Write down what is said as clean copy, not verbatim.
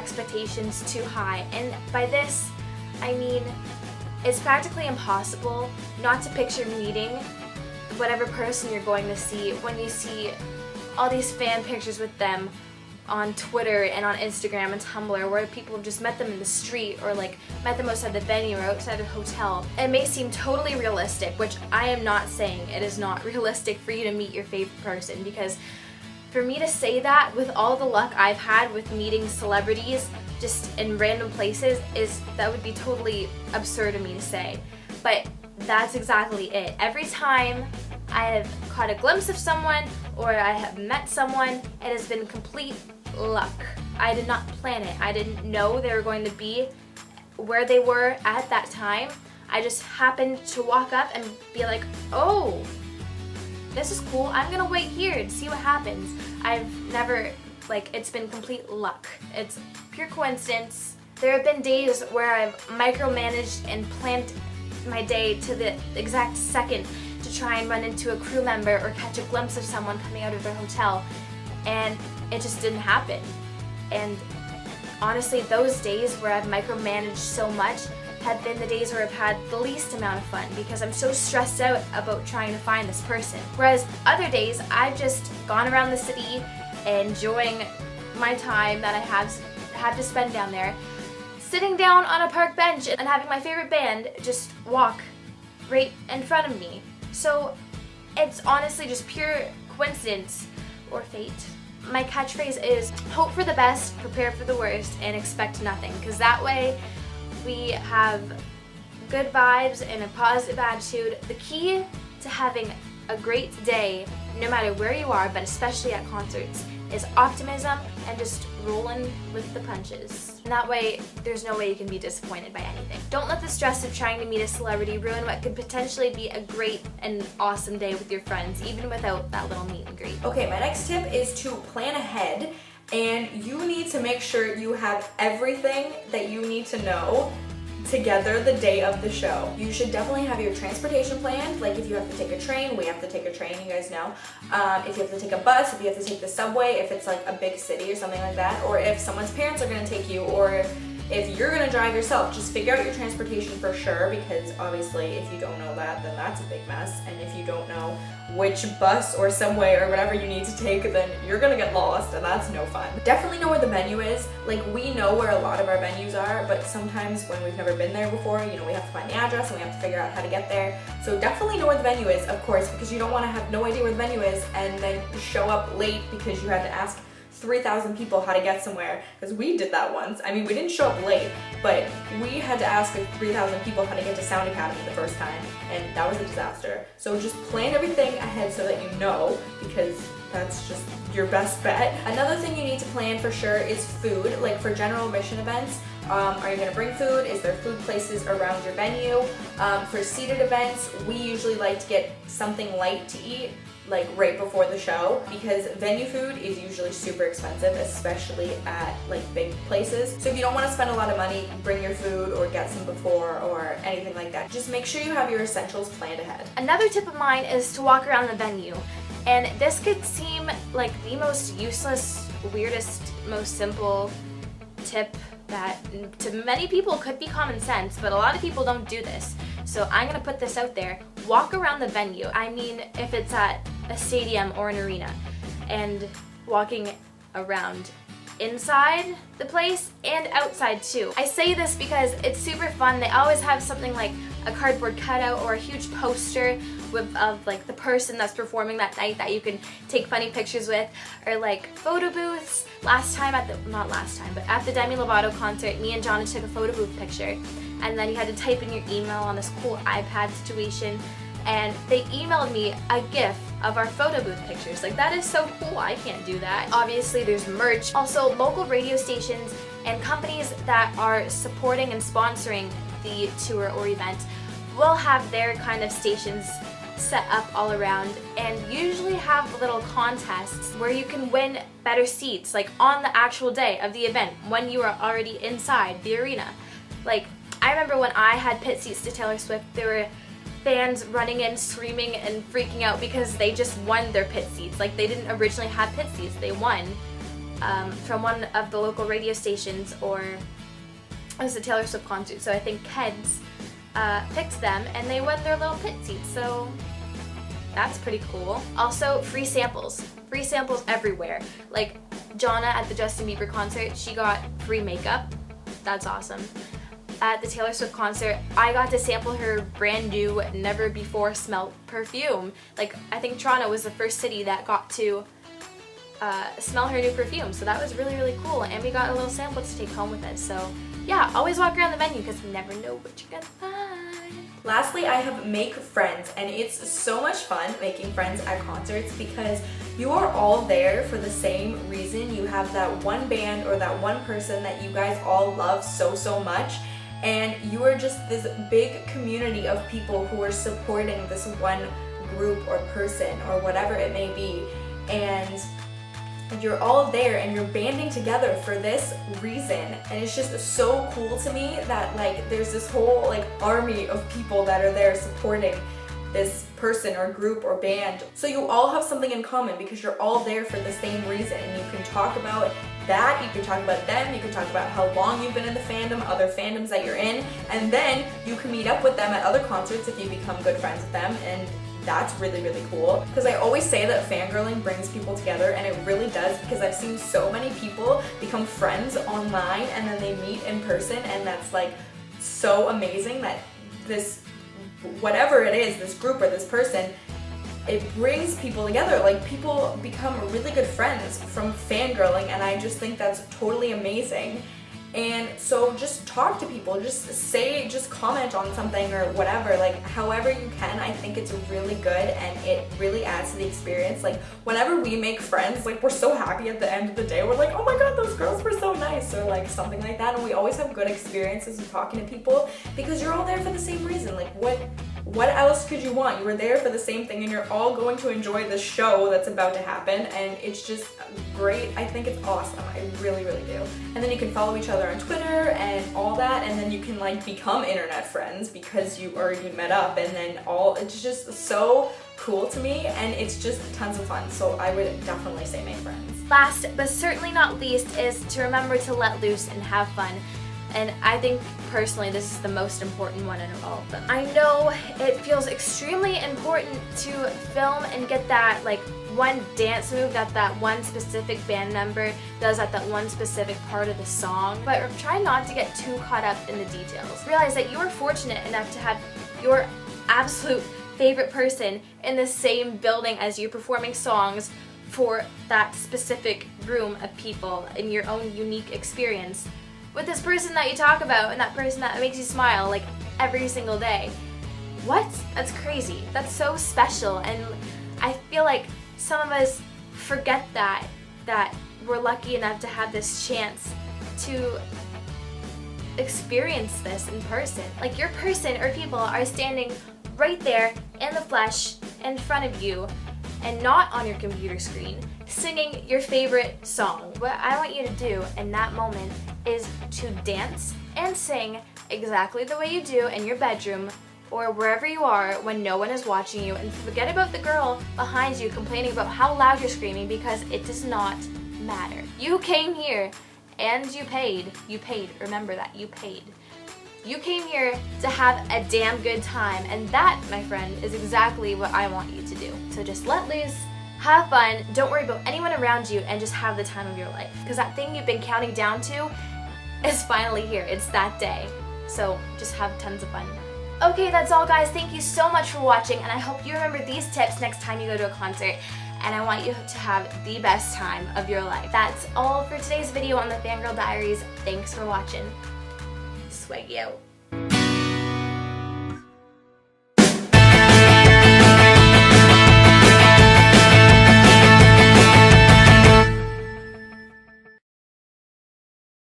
expectations too high. And by this, I mean it's practically impossible not to picture meeting whatever person you're going to see when you see all these fan pictures with them on Twitter and on Instagram and Tumblr, where people have just met them in the street or like met them outside the venue or outside a hotel. It may seem totally realistic, which I am not saying it is not realistic for you to meet your favorite person, because for me to say that with all the luck I've had with meeting celebrities just in random places, that would be totally absurd of me to say. But that's exactly it. Every time I have caught a glimpse of someone or I have met someone, it has been complete luck. I did not plan it. I didn't know they were going to be where they were at that time. I just happened to walk up and be like, oh, this is cool. I'm gonna wait here and see what happens. I've never, it's been complete luck. It's pure coincidence. There have been days where I've micromanaged and planned my day to the exact second to try and run into a crew member or catch a glimpse of someone coming out of their hotel, and it just didn't happen. And honestly, those days where I've micromanaged so much have been the days where I've had the least amount of fun, because I'm so stressed out about trying to find this person. Whereas other days, I've just gone around the city enjoying my time that I have had to spend down there, sitting down on a park bench and having my favorite band just walk right in front of me. So it's honestly just pure coincidence or fate. My catchphrase is hope for the best, prepare for the worst, and expect nothing, because that way we have good vibes and a positive attitude. The key to having a great day, no matter where you are, but especially at concerts, is optimism and just rolling with the punches. And that way, there's no way you can be disappointed by anything. Don't let the stress of trying to meet a celebrity ruin what could potentially be a great and awesome day with your friends, even without that little meet and greet. Okay, my next tip is to plan ahead, and you need to make sure you have everything that you need to know together the day of the show. You should definitely have your transportation planned, like if you have to take a train, we have to take a train, you guys know. If you have to take a bus, if you have to take the subway, if it's like a big city or something like that, or if someone's parents are gonna take you, or if you're gonna drive yourself, just figure out your transportation for sure, because obviously if you don't know that, then that's a big mess. And if you don't know which bus or subway or whatever you need to take, then you're gonna get lost, and that's no fun. Definitely know where the venue is. Like, we know where a lot of our venues are, but sometimes when we've never been there before, you know, we have to find the address and we have to figure out how to get there. So definitely know where the venue is, of course, because you don't wanna have no idea where the venue is and then show up late because you had to ask 3,000 people how to get somewhere, because we did that once. I mean, we didn't show up late, but we had to ask 3,000 people how to get to Sound Academy the first time, and that was a disaster. So just plan everything ahead so that you know, because that's just your best bet. Another thing you need to plan for sure is food. Like for general admission events, are you gonna bring food? Is there food places around your venue? For seated events, we usually like to get something light to eat, like right before the show, because venue food is usually super expensive, especially at like big places. So if you don't want to spend a lot of money, bring your food or get some before or anything like that. Just make sure you have your essentials planned ahead. Another tip of mine is to walk around the venue. And this could seem like the most useless, weirdest, most simple tip that to many people could be common sense, but a lot of people don't do this. So I'm gonna put this out there. Walk around the venue. I mean, if it's at a stadium or an arena, and walking around inside the place and outside too. I say this because it's super fun. They always have something like a cardboard cutout or a huge poster of like the person that's performing that night that you can take funny pictures with, or like photo booths. Not last time, but at the Demi Lovato concert, me and Jonna took a photo booth picture, and then you had to type in your email on this cool iPad situation, and they emailed me a GIF of our photo booth pictures. Like, that is so cool. I can't do that. Obviously, there's merch. Also, local radio stations and companies that are supporting and sponsoring the tour or event will have their kind of stations set up all around, and usually have little contests where you can win better seats, like on the actual day of the event when you are already inside the arena. Like, I remember when I had pit seats to Taylor Swift, there were fans running in screaming and freaking out because they just won their pit seats. Like, they didn't originally have pit seats, they won from one of the local radio stations, or it was a Taylor Swift concert, so I think Keds picked them and they won their little pit seats, so that's pretty cool. Also, free samples everywhere. Like Jonna at the Justin Bieber concert, she got free makeup. That's awesome. At the Taylor Swift concert, I got to sample her brand new, never before smelled perfume. Like, I think Toronto was the first city that got to smell her new perfume, so that was really, really cool, and we got a little sample to take home with us. So yeah, always walk around the venue because you never know what you're gonna find. Lastly, I have make friends, and it's so much fun making friends at concerts because you are all there for the same reason. You have that one band or that one person that you guys all love so, so much, and you are just this big community of people who are supporting this one group or person or whatever it may be, and you're all there and you're banding together for this reason. And it's just so cool to me that like there's this whole like army of people that are there supporting this person or group or band. So you all have something in common because you're all there for the same reason, and you can talk about that, you can talk about them, you can talk about how long you've been in the fandom, other fandoms that you're in, and then you can meet up with them at other concerts if you become good friends with them, and that's really, really cool. Because I always say that fangirling brings people together, and it really does, because I've seen so many people become friends online and then they meet in person, and that's like so amazing that this, whatever it is, this group or this person, it brings people together. Like, people become really good friends from fangirling, and I just think that's totally amazing. And so just talk to people, just comment on something or whatever, like however you can. I think it's really good, and it really adds to the experience. Like, whenever we make friends, like, we're so happy at the end of the day. We're like, oh my god, those girls were so nice, or like something like that. And we always have good experiences with talking to people because you're all there for the same reason. Like, what else could you want? You were there for the same thing, and you're all going to enjoy the show that's about to happen, and it's just great. I think it's awesome. I really, really do. And then you can follow each other on Twitter and all that, and then you can like become internet friends because you already met up, and then it's just so cool to me, and it's just tons of fun. So I would definitely say make friends. Last but certainly not least is to remember to let loose and have fun. And I think personally this is the most important one of all of them. I know it feels extremely important to film and get that like one dance move that one specific band member does at that one specific part of the song, but try not to get too caught up in the details. Realize that you are fortunate enough to have your absolute favorite person in the same building as you, performing songs for that specific room of people in your own unique experience with this person that you talk about and that person that makes you smile like every single day. What? That's crazy. That's so special, and I feel like some of us forget that we're lucky enough to have this chance to experience this in person. Like, your person or people are standing right there in the flesh in front of you and not on your computer screen singing your favorite song. What I want you to do in that moment is to dance and sing exactly the way you do in your bedroom or wherever you are when no one is watching you, and forget about the girl behind you complaining about how loud you're screaming, because it does not matter. You came here and you paid. Remember that, you paid. You came here to have a damn good time, and that, my friend, is exactly what I want you to do. So just let loose, have fun, don't worry about anyone around you, and just have the time of your life. Because that thing you've been counting down to is finally here. It's that day. So just have tons of fun. Okay, that's all, guys. Thank you so much for watching, and I hope you remember these tips next time you go to a concert, and I want you to have the best time of your life. That's all for today's video on the Fangirl Diaries. Thanks for watching. Swaggy out.